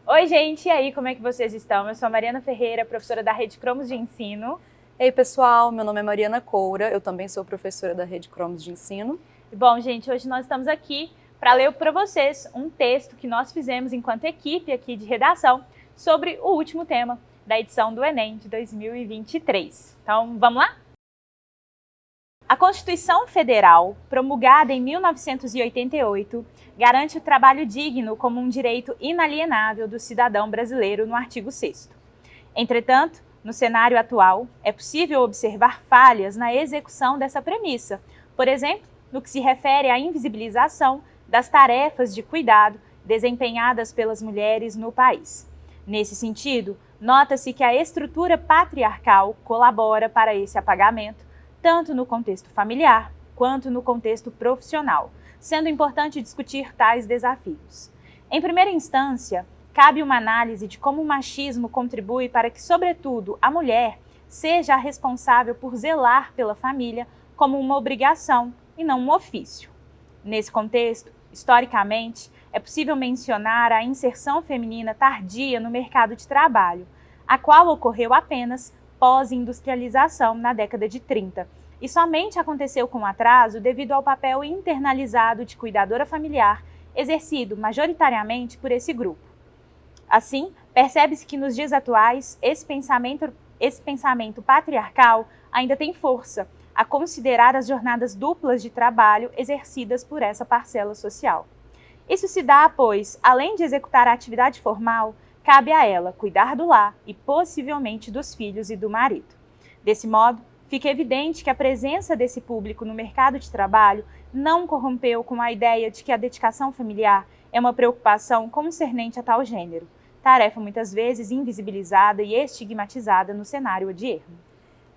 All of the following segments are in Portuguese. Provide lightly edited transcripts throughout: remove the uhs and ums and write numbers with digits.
Oi, gente, e aí, como é que vocês estão? Eu sou a Mariana Ferreira, professora da Rede Cromos de Ensino. Ei, pessoal, meu nome é Mariana Coura, eu também sou professora da Rede Cromos de Ensino. Bom, gente, hoje nós estamos aqui para ler para vocês um texto que nós fizemos enquanto equipe aqui de redação sobre o último tema da edição do Enem de 2023. Então, vamos lá? A Constituição Federal, promulgada em 1988, garante o trabalho digno como um direito inalienável do cidadão brasileiro no artigo 6º. Entretanto, no cenário atual, é possível observar falhas na execução dessa premissa, por exemplo, no que se refere à invisibilização das tarefas de cuidado desempenhadas pelas mulheres no país. Nesse sentido, nota-se que a estrutura patriarcal colabora para esse apagamento, tanto no contexto familiar quanto no contexto profissional, sendo importante discutir tais desafios. Em primeira instância, cabe uma análise de como o machismo contribui para que, sobretudo, a mulher seja a responsável por zelar pela família como uma obrigação e não um ofício. Nesse contexto, historicamente, é possível mencionar a inserção feminina tardia no mercado de trabalho, a qual ocorreu apenas pós-industrialização na década de 30, e somente aconteceu com atraso devido ao papel internalizado de cuidadora familiar exercido majoritariamente por esse grupo. Assim, percebe-se que nos dias atuais, esse pensamento patriarcal ainda tem força a considerar as jornadas duplas de trabalho exercidas por essa parcela social. Isso se dá, pois, além de executar a atividade formal, cabe a ela cuidar do lar e possivelmente dos filhos e do marido. Desse modo, fica evidente que a presença desse público no mercado de trabalho não corrompeu com a ideia de que a dedicação familiar é uma preocupação concernente a tal gênero, tarefa muitas vezes invisibilizada e estigmatizada no cenário odierno.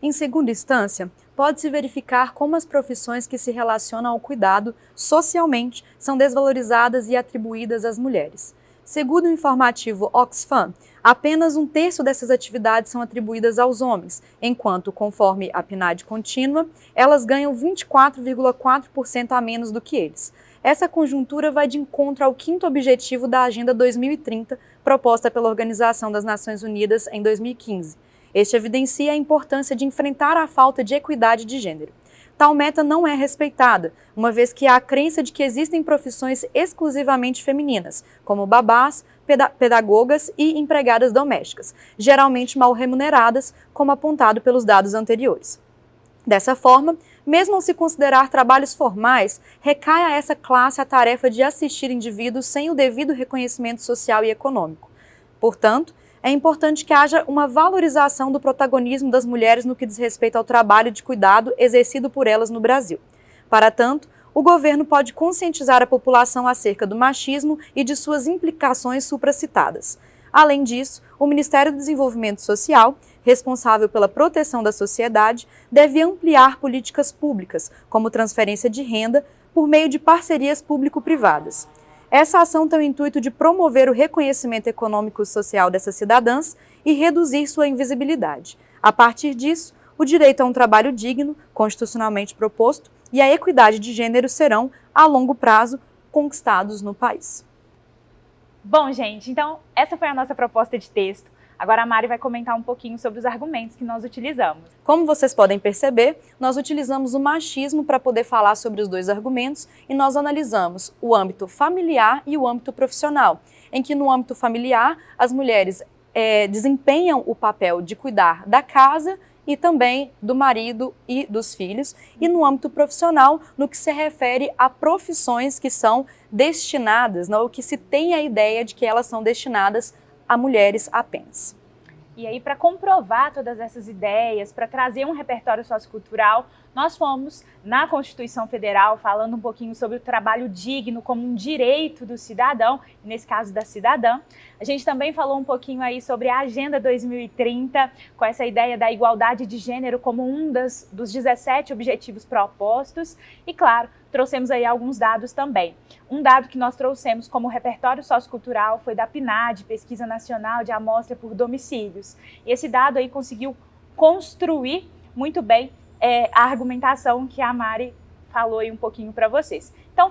Em segunda instância, pode-se verificar como as profissões que se relacionam ao cuidado socialmente são desvalorizadas e atribuídas às mulheres. Segundo o informativo Oxfam, apenas 1/3 dessas atividades são atribuídas aos homens, enquanto, conforme a PNAD contínua, elas ganham 24,4% a menos do que eles. Essa conjuntura vai de encontro ao 5º objetivo da Agenda 2030, proposta pela Organização das Nações Unidas em 2015. Este evidencia a importância de enfrentar a falta de equidade de gênero. Tal meta não é respeitada, uma vez que há a crença de que existem profissões exclusivamente femininas, como babás, pedagogas e empregadas domésticas, geralmente mal remuneradas, como apontado pelos dados anteriores. Dessa forma, mesmo ao se considerar trabalhos formais, recai a essa classe a tarefa de assistir indivíduos sem o devido reconhecimento social e econômico. Portanto, é importante que haja uma valorização do protagonismo das mulheres no que diz respeito ao trabalho de cuidado exercido por elas no Brasil. Para tanto, o governo pode conscientizar a população acerca do machismo e de suas implicações supracitadas. Além disso, o Ministério do Desenvolvimento Social, responsável pela proteção da sociedade, deve ampliar políticas públicas, como transferência de renda, por meio de parcerias público-privadas. Essa ação tem o intuito de promover o reconhecimento econômico e social dessas cidadãs e reduzir sua invisibilidade. A partir disso, o direito a um trabalho digno, constitucionalmente proposto, e a equidade de gênero serão, a longo prazo, conquistados no país. Bom, gente, então essa foi a nossa proposta de texto. Agora a Mari vai comentar um pouquinho sobre os argumentos que nós utilizamos. Como vocês podem perceber, nós utilizamos o machismo para poder falar sobre os dois argumentos e nós analisamos o âmbito familiar e o âmbito profissional, em que no âmbito familiar as mulheres desempenham o papel de cuidar da casa e também do marido e dos filhos, e no âmbito profissional, no que se refere a profissões que são destinadas, ou que se tem a ideia de que elas são destinadas a mulheres apenas. E aí, para comprovar todas essas ideias, para trazer um repertório sociocultural, nós fomos na Constituição Federal falando um pouquinho sobre o trabalho digno como um direito do cidadão, nesse caso da cidadã. A gente também falou um pouquinho aí sobre a Agenda 2030, com essa ideia da igualdade de gênero como um dos 17 objetivos propostos. E, claro, trouxemos aí alguns dados também. Um dado que nós trouxemos como repertório sociocultural foi da PNAD, Pesquisa Nacional de Amostra por Domicílios. E esse dado aí conseguiu construir muito bem a argumentação que a Mari falou aí um pouquinho para vocês. Então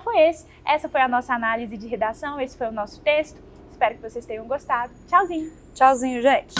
essa foi a nossa análise de redação, esse foi o nosso texto. Espero que vocês tenham gostado. Tchauzinho! Tchauzinho, gente!